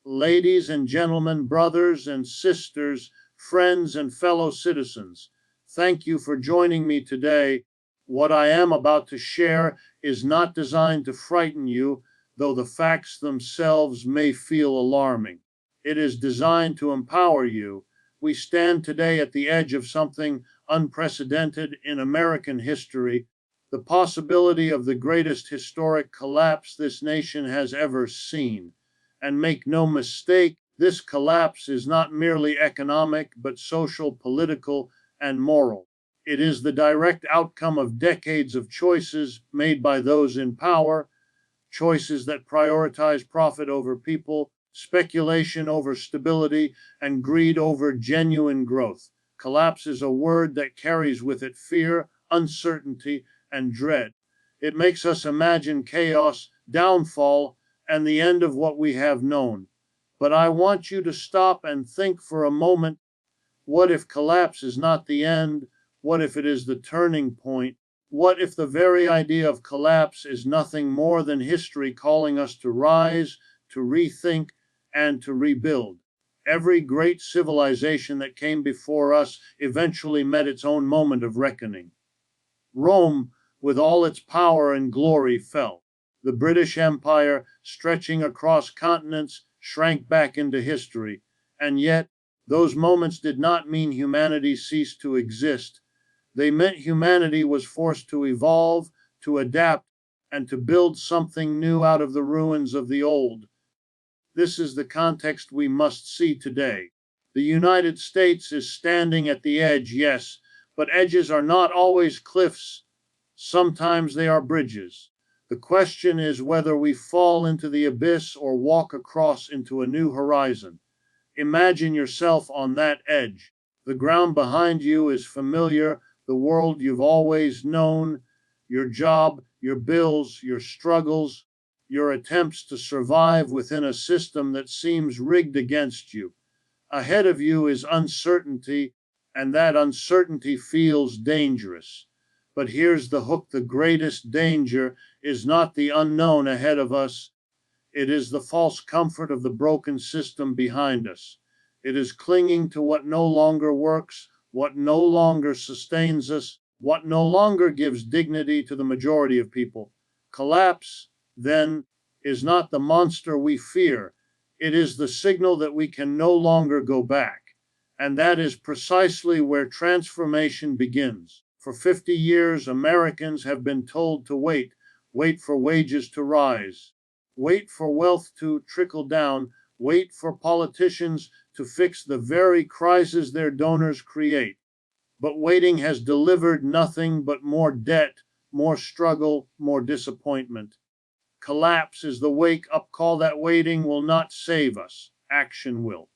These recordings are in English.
Ladies and gentlemen, brothers and sisters, friends and fellow citizens, thank you for joining me today. What I am about to share is not designed to frighten you, though the facts themselves may feel alarming. It is designed to empower you. We stand today at the edge of something unprecedented in American history, the possibility of the greatest historic collapse this nation has ever seen. And make no mistake, this collapse is not merely economic, but social, political, and moral. It is the direct outcome of decades of choices made by those in power, choices that prioritize profit over people, speculation over stability, and greed over genuine growth. Collapse is a word that carries with it fear, uncertainty, and dread. It makes us imagine chaos, downfall, and the end of what we have known. But I want you to stop and think for a moment. What if collapse is not the end? What if it is the turning point? What if the very idea of collapse is nothing more than history calling us to rise, to rethink, and to rebuild? Every great civilization that came before us eventually met its own moment of reckoning. Rome, with all its power and glory, fell. The British Empire, stretching across continents, shrank back into history. And yet, those moments did not mean humanity ceased to exist. They meant humanity was forced to evolve, to adapt, and to build something new out of the ruins of the old. This is the context we must see today. The United States is standing at the edge, yes, but edges are not always cliffs. Sometimes they are bridges. The question is whether we fall into the abyss or walk across into a new horizon. Imagine yourself on that edge. The ground behind you is familiar, the world you've always known, your job, your bills, your struggles, your attempts to survive within a system that seems rigged against you. Ahead of you is uncertainty, and that uncertainty feels dangerous. But here's the hook: the greatest danger is not the unknown ahead of us, it is the false comfort of the broken system behind us. It is clinging to what no longer works, what no longer sustains us, what no longer gives dignity to the majority of people. Collapse, then, is not the monster we fear. It is the signal that we can no longer go back. And that is precisely where transformation begins. For 50 years, Americans have been told to wait for wages to rise, wait for wealth to trickle down, wait for politicians to fix the very crises their donors create. But waiting has delivered nothing but more debt, more struggle, more disappointment. Collapse is the wake-up call that waiting will not save us. Action will.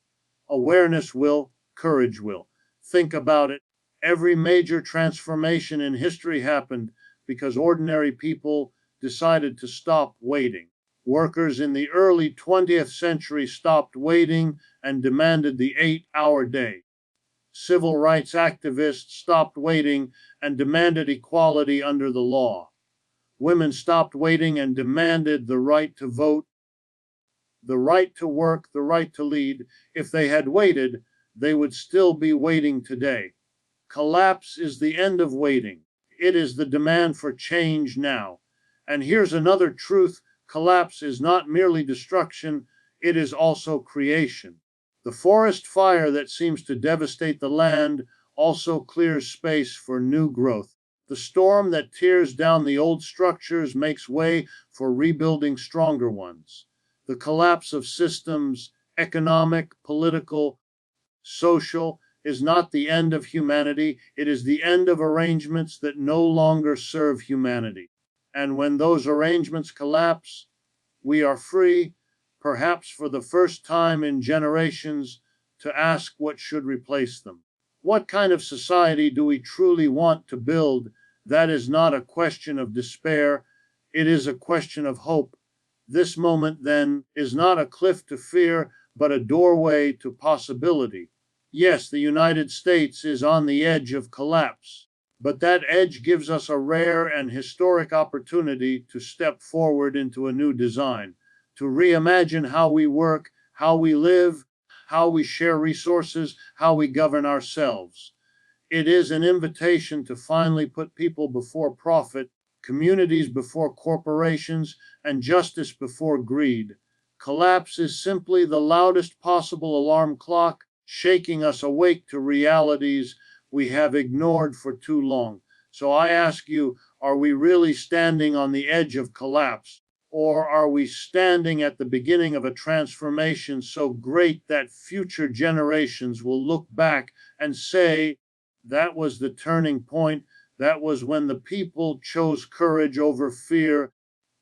Awareness will. Courage will. Think about it. Every major transformation in history happened because ordinary people decided to stop waiting. Workers in the early 20th century stopped waiting and demanded the 8-hour day. Civil rights activists stopped waiting and demanded equality under the law. Women stopped waiting and demanded the right to vote, the right to work, the right to lead. If they had waited, they would still be waiting today. Collapse is the end of waiting. It is the demand for change now. And here's another truth: collapse is not merely destruction, it is also creation. The forest fire that seems to devastate the land also clears space for new growth. The storm that tears down the old structures makes way for rebuilding stronger ones. The collapse of systems, economic, political, social, is not the end of humanity, it is the end of arrangements that no longer serve humanity. And when those arrangements collapse, we are free, perhaps for the first time in generations, to ask what should replace them. What kind of society do we truly want to build? That is not a question of despair, it is a question of hope. This moment, then, is not a cliff to fear, but a doorway to possibility. Yes, the United States is on the edge of collapse, but that edge gives us a rare and historic opportunity to step forward into a new design, to reimagine how we work, how we live, how we share resources, how we govern ourselves. It is an invitation to finally put people before profit, communities before corporations, and justice before greed. Collapse is simply the loudest possible alarm clock, shaking us awake to realities we have ignored for too long. So I ask you, are we really standing on the edge of collapse? Or are we standing at the beginning of a transformation so great that future generations will look back and say, that was the turning point. That was when the people chose courage over fear.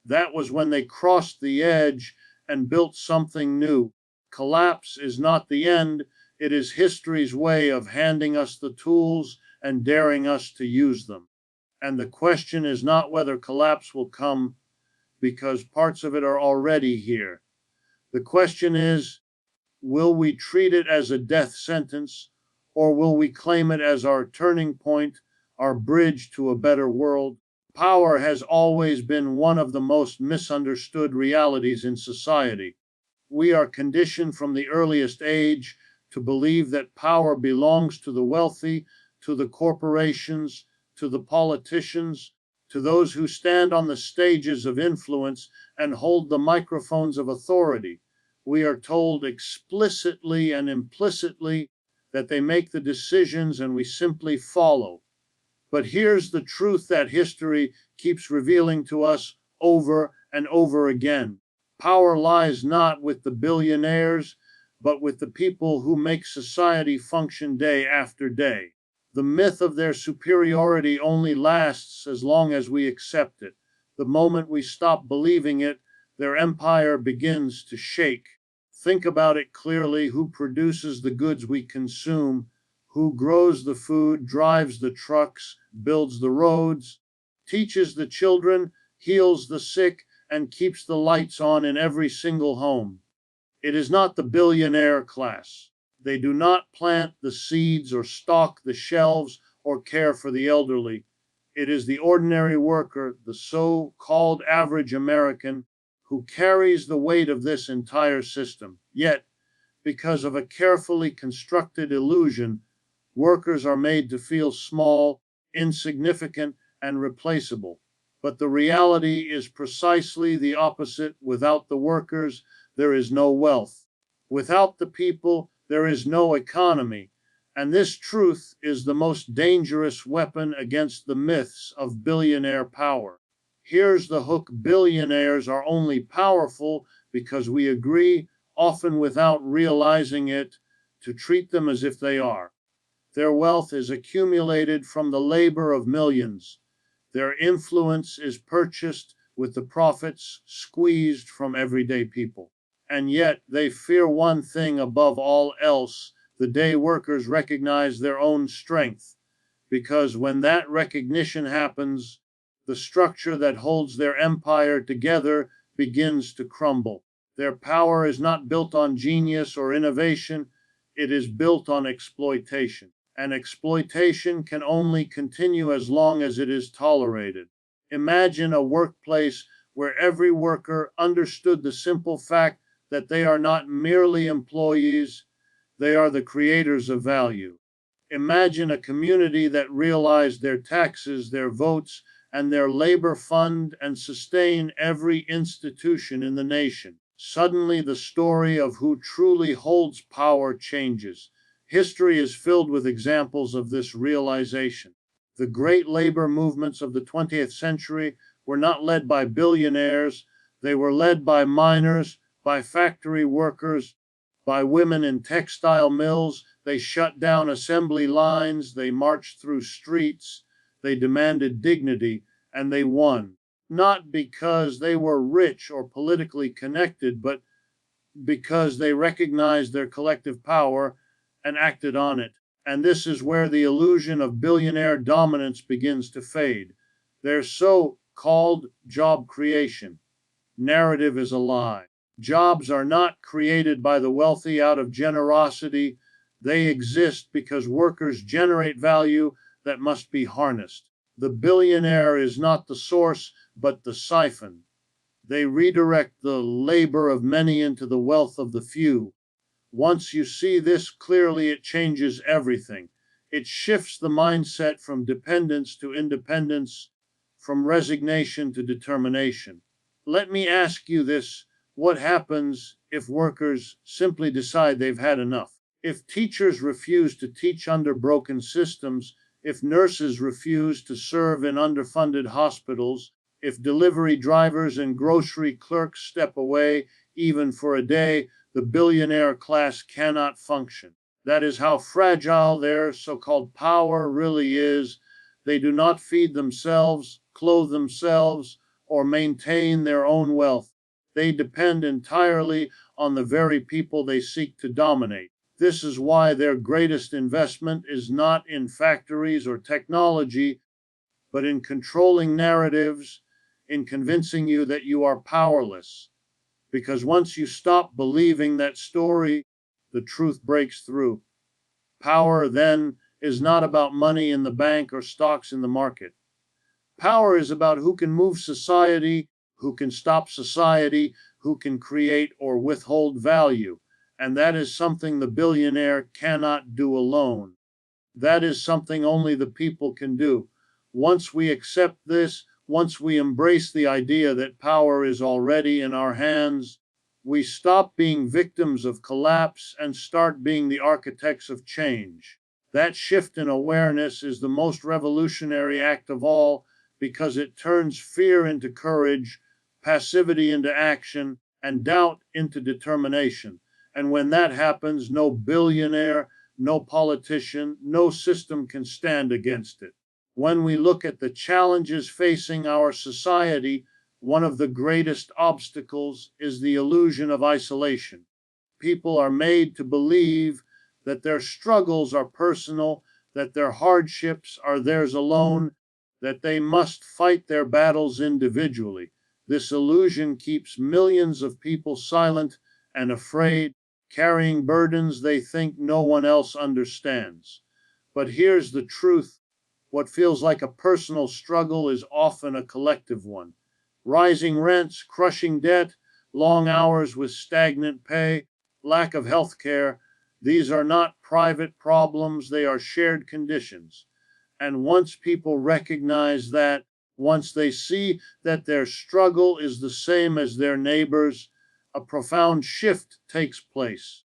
That was when they crossed the edge and built something new. Collapse is not the end. It is history's way of handing us the tools and daring us to use them. And the question is not whether collapse will come, because parts of it are already here. The question is, will we treat it as a death sentence, or will we claim it as our turning point, our bridge to a better world? Power has always been one of the most misunderstood realities in society. We are conditioned from the earliest age to believe that power belongs to the wealthy, to the corporations, to the politicians, to those who stand on the stages of influence and hold the microphones of authority. We are told explicitly and implicitly that they make the decisions and we simply follow. But here's the truth that history keeps revealing to us over and over again. Power lies not with the billionaires, but with the people who make society function day after day. The myth of their superiority only lasts as long as we accept it. The moment we stop believing it, their empire begins to shake. Think about it clearly. Who produces the goods we consume? Who grows the food, drives the trucks, builds the roads, teaches the children, heals the sick, and keeps the lights on in every single home? It is not the billionaire class. They do not plant the seeds or stock the shelves or care for the elderly. It is the ordinary worker, the so-called average American, who carries the weight of this entire system. Yet, because of a carefully constructed illusion, workers are made to feel small, insignificant, and replaceable. But the reality is precisely the opposite. Without the workers, there is no wealth. Without the people, there is no economy. And this truth is the most dangerous weapon against the myths of billionaire power. Here's the hook: billionaires are only powerful because we agree, often without realizing it, to treat them as if they are. Their wealth is accumulated from the labor of millions. Their influence is purchased with the profits squeezed from everyday people. And yet they fear one thing above all else: the day workers recognize their own strength. Because when that recognition happens, the structure that holds their empire together begins to crumble. Their power is not built on genius or innovation, it is built on exploitation. And exploitation can only continue as long as it is tolerated. Imagine a workplace where every worker understood the simple fact that they are not merely employees, they are the creators of value. Imagine a community that realized their taxes, their votes, and their labor fund and sustain every institution in the nation. Suddenly, the story of who truly holds power changes. History is filled with examples of this realization. The great labor movements of the 20th century were not led by billionaires, they were led by miners, by factory workers, by women in textile mills. They shut down assembly lines, they marched through streets, they demanded dignity, and they won. Not because they were rich or politically connected, but because they recognized their collective power and acted on it. And this is where the illusion of billionaire dominance begins to fade. Their so-called job creation narrative is a lie. Jobs are not created by the wealthy out of generosity. They exist because workers generate value that must be harnessed. The billionaire is not the source, but the siphon. They redirect the labor of many into the wealth of the few. Once you see this clearly, it changes everything. It shifts the mindset from dependence to independence, from resignation to determination. Let me ask you this: what happens if workers simply decide they've had enough? If teachers refuse to teach under broken systems, if nurses refuse to serve in underfunded hospitals, if delivery drivers and grocery clerks step away, even for a day, the billionaire class cannot function. That is how fragile their so-called power really is. They do not feed themselves, clothe themselves, or maintain their own wealth. They depend entirely on the very people they seek to dominate. This is why their greatest investment is not in factories or technology, but in controlling narratives, in convincing you that you are powerless. Because once you stop believing that story, the truth breaks through. Power then is not about money in the bank or stocks in the market. Power is about who can move society, who can stop society, who can create or withhold value. And that is something the billionaire cannot do alone. That is something only the people can do. Once we accept this, once we embrace the idea that power is already in our hands, we stop being victims of collapse and start being the architects of change. That shift in awareness is the most revolutionary act of all because it turns fear into courage, passivity into action, and doubt into determination. And when that happens, no billionaire, no politician, no system can stand against it. When we look at the challenges facing our society, one of the greatest obstacles is the illusion of isolation. People are made to believe that their struggles are personal, that their hardships are theirs alone, that they must fight their battles individually. This illusion keeps millions of people silent and afraid, carrying burdens they think no one else understands. But here's the truth: what feels like a personal struggle is often a collective one. Rising rents, crushing debt, long hours with stagnant pay, lack of health care, these are not private problems, they are shared conditions. And once people recognize that, once they see that their struggle is the same as their neighbors, a profound shift takes place.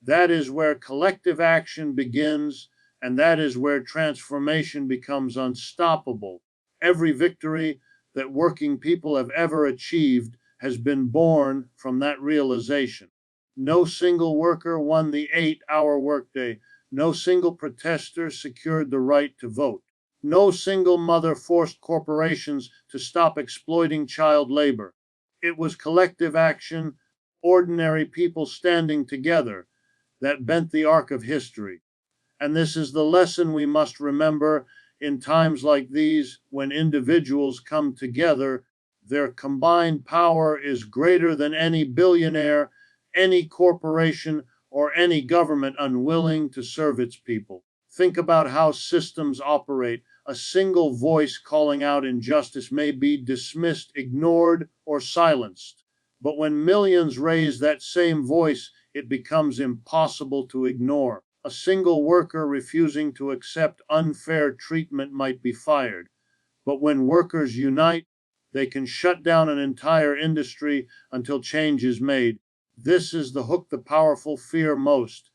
That is where collective action begins, and that is where transformation becomes unstoppable. Every victory that working people have ever achieved has been born from that realization. No single worker won the 8-hour workday. No single protester secured the right to vote. No single mother forced corporations to stop exploiting child labor. It was collective action, ordinary people standing together, that bent the arc of history. And this is the lesson we must remember in times like these when individuals come together. Their combined power is greater than any billionaire, any corporation, or any government unwilling to serve its people. Think about how systems operate. A single voice calling out injustice may be dismissed, ignored, or silenced. But when millions raise that same voice, it becomes impossible to ignore. A single worker refusing to accept unfair treatment might be fired. But when workers unite, they can shut down an entire industry until change is made. This is the hook the powerful fear most: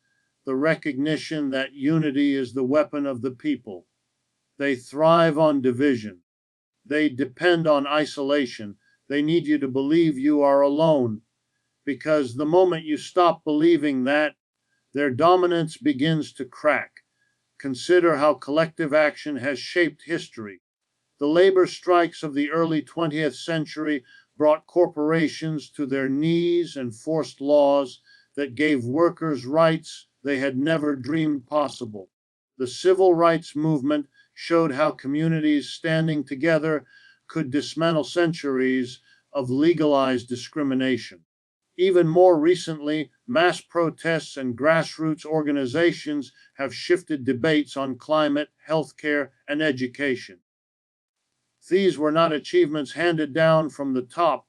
the recognition that unity is the weapon of the people. They thrive on division. They depend on isolation. They need you to believe you are alone. Because the moment you stop believing that, their dominance begins to crack. Consider how collective action has shaped history. The labor strikes of the early 20th century brought corporations to their knees and forced laws that gave workers rights they had never dreamed possible. The civil rights movement showed how communities standing together could dismantle centuries of legalized discrimination. Even more recently, mass protests and grassroots organizations have shifted debates on climate, healthcare, and education. These were not achievements handed down from the top.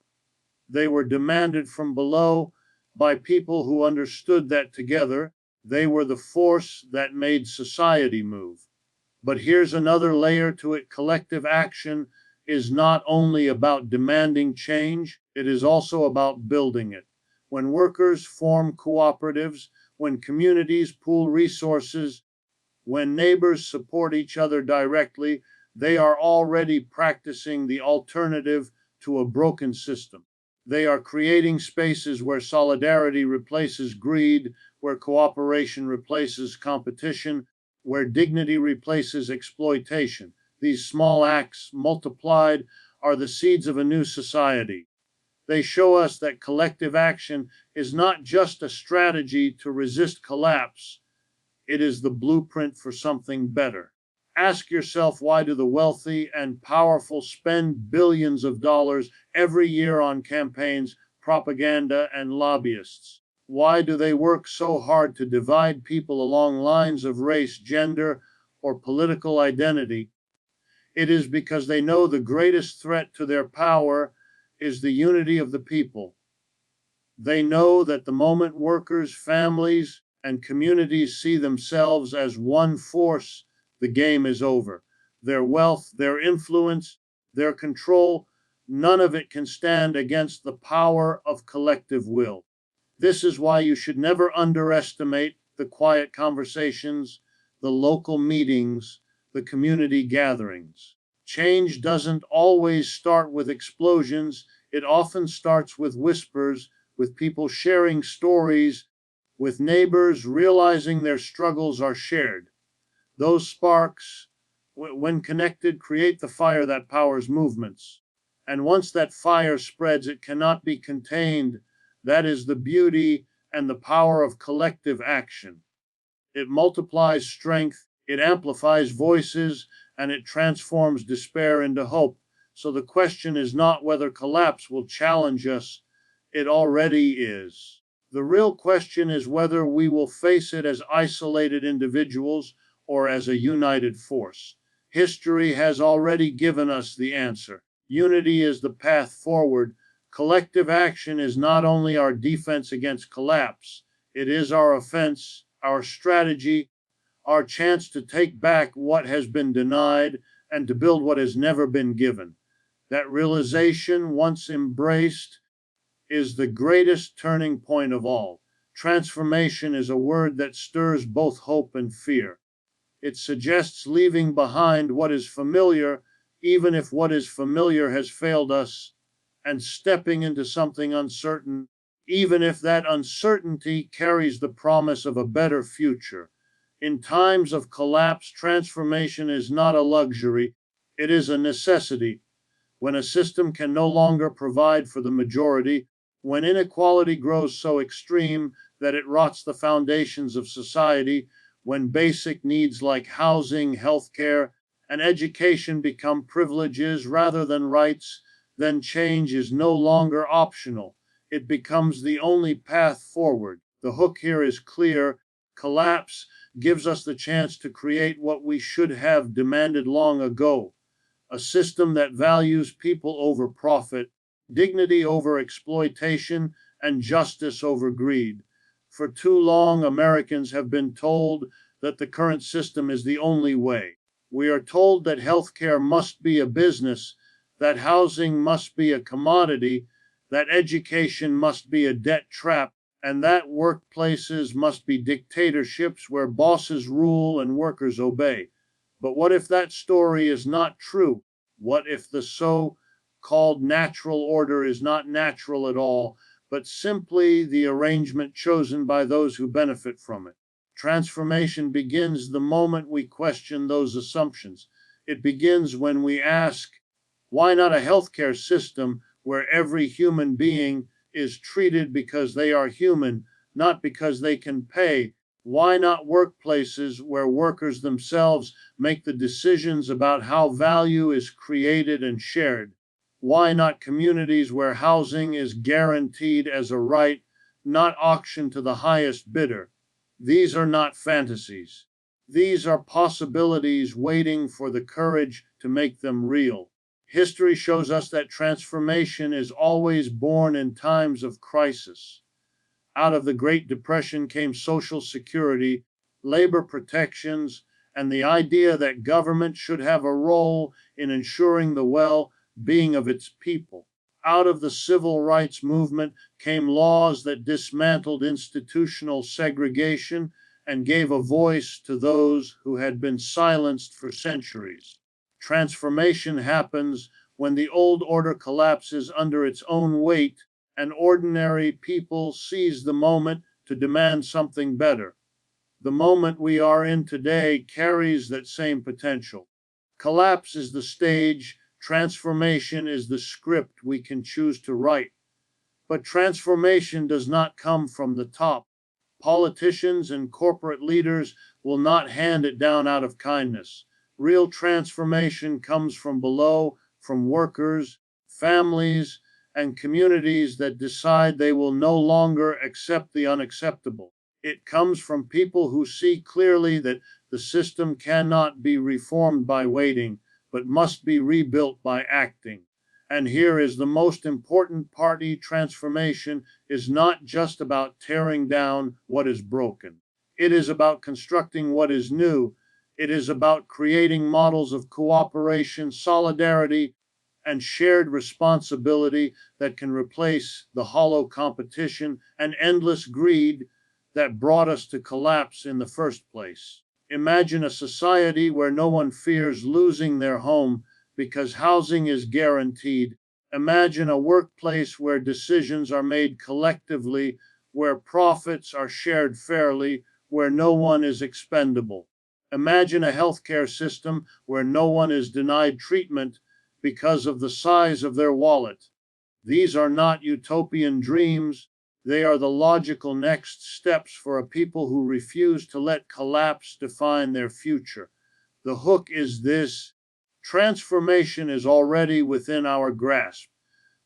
They were demanded from below by people who understood that together they were the force that made society move. But here's another layer to it. Collective action is not only about demanding change, it is also about building it. When workers form cooperatives, when communities pool resources, when neighbors support each other directly, they are already practicing the alternative to a broken system. They are creating spaces where solidarity replaces greed, where cooperation replaces competition, where dignity replaces exploitation. These small acts, multiplied, are the seeds of a new society. They show us that collective action is not just a strategy to resist collapse, it is the blueprint for something better. Ask yourself, why do the wealthy and powerful spend billions of dollars every year on campaigns, propaganda, and lobbyists? Why do they work so hard to divide people along lines of race, gender, or political identity? It is because they know the greatest threat to their power is the unity of the people. They know that the moment workers, families, and communities see themselves as one force, the game is over. Their wealth, their influence, their control, none of it can stand against the power of collective will. This is why you should never underestimate the quiet conversations, the local meetings, the community gatherings. Change doesn't always start with explosions, it often starts with whispers, with people sharing stories, with neighbors realizing their struggles are shared. Those sparks, when connected, create the fire that powers movements. And once that fire spreads, it cannot be contained. That is the beauty and the power of collective action. It multiplies strength, it amplifies voices, and it transforms despair into hope. So the question is not whether collapse will challenge us, it already is. The real question is whether we will face it as isolated individuals or as a united force. History has already given us the answer. Unity is the path forward. Collective action is not only our defense against collapse, it is our offense, our strategy, our chance to take back what has been denied and to build what has never been given. That realization, once embraced, is the greatest turning point of all. Transformation is a word that stirs both hope and fear. It suggests leaving behind what is familiar, even if what is familiar has failed us, and stepping into something uncertain, even if that uncertainty carries the promise of a better future. In times of collapse, transformation is not a luxury, it is a necessity. When a system can no longer provide for the majority, when inequality grows so extreme that it rots the foundations of society, when basic needs like housing, healthcare, and education become privileges rather than rights, then change is no longer optional. It becomes the only path forward. The hook here is clear. Collapse gives us the chance to create what we should have demanded long ago: a system that values people over profit, dignity over exploitation, and justice over greed. For too long, Americans have been told that the current system is the only way. We are told that healthcare must be a business, that housing must be a commodity, that education must be a debt trap, and that workplaces must be dictatorships where bosses rule and workers obey. But what if that story is not true? What if the so-called natural order is not natural at all, but simply the arrangement chosen by those who benefit from it? Transformation begins the moment we question those assumptions. It begins when we ask, why not a healthcare system where every human being is treated because they are human, not because they can pay? Why not workplaces where workers themselves make the decisions about how value is created and shared? Why not communities where housing is guaranteed as a right, not auctioned to the highest bidder? These are not fantasies. These are possibilities waiting for the courage to make them real. History shows us that transformation is always born in times of crisis. Out of the Great Depression came Social Security, labor protections, and the idea that government should have a role in ensuring the well-being of its people. Out of the Civil Rights Movement came laws that dismantled institutional segregation and gave a voice to those who had been silenced for centuries. Transformation happens when the old order collapses under its own weight and ordinary people seize the moment to demand something better. The moment we are in today carries that same potential. Collapse is the stage, transformation is the script we can choose to write. But transformation does not come from the top. Politicians and corporate leaders will not hand it down out of kindness. Real transformation comes from below, from workers, families, and communities that decide they will no longer accept the unacceptable. It comes from people who see clearly that the system cannot be reformed by waiting, but must be rebuilt by acting. And here is the most important part: transformation is not just about tearing down what is broken. It is about constructing what is new. It is about creating models of cooperation, solidarity, and shared responsibility that can replace the hollow competition and endless greed that brought us to collapse in the first place. Imagine a society where no one fears losing their home because housing is guaranteed. Imagine a workplace where decisions are made collectively, where profits are shared fairly, where no one is expendable. Imagine a healthcare system where no one is denied treatment because of the size of their wallet. These are not utopian dreams. They are the logical next steps for a people who refuse to let collapse define their future. The hook is this: transformation is already within our grasp.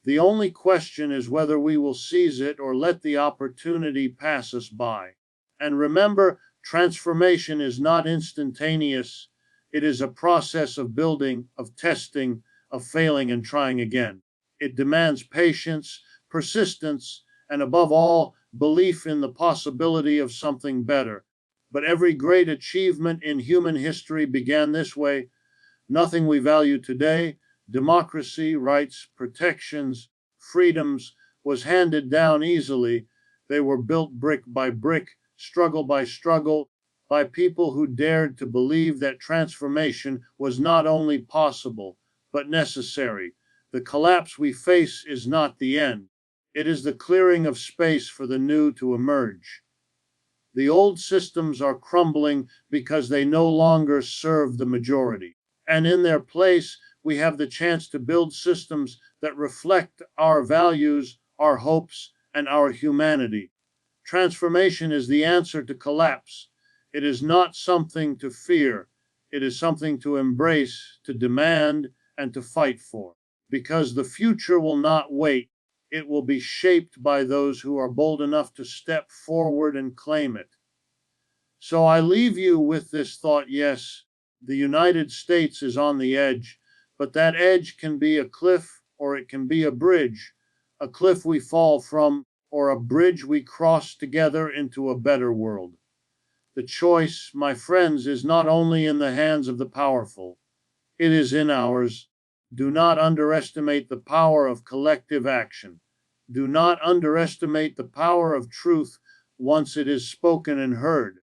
The only question is whether we will seize it or let the opportunity pass us by. And remember, transformation is not instantaneous. It is a process of building, of testing, of failing and trying again. It demands patience, persistence, and above all, belief in the possibility of something better. But every great achievement in human history began this way. Nothing we value today, democracy, rights, protections, freedoms, was handed down easily. They were built brick by brick, struggle by struggle, by people who dared to believe that transformation was not only possible, but necessary. The collapse we face is not the end. It is the clearing of space for the new to emerge. The old systems are crumbling because they no longer serve the majority. And in their place, we have the chance to build systems that reflect our values, our hopes, and our humanity. Transformation is the answer to collapse. It is not something to fear. It is something to embrace, to demand, and to fight for. Because the future will not wait. It will be shaped by those who are bold enough to step forward and claim it. So I leave you with this thought: yes, the United States is on the edge, but that edge can be a cliff or it can be a bridge. A cliff we fall from, or a bridge we cross together into a better world. The choice, my friends, is not only in the hands of the powerful, it is in ours. Do not underestimate the power of collective action. Do not underestimate the power of truth once it is spoken and heard.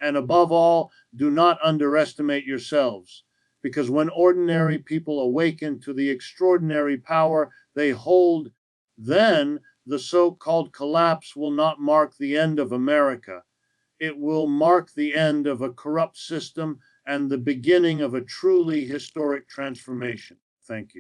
And above all, do not underestimate yourselves, because when ordinary people awaken to the extraordinary power they hold, then the so-called collapse will not mark the end of America. It will mark the end of a corrupt system and the beginning of a truly historic transformation. Thank you.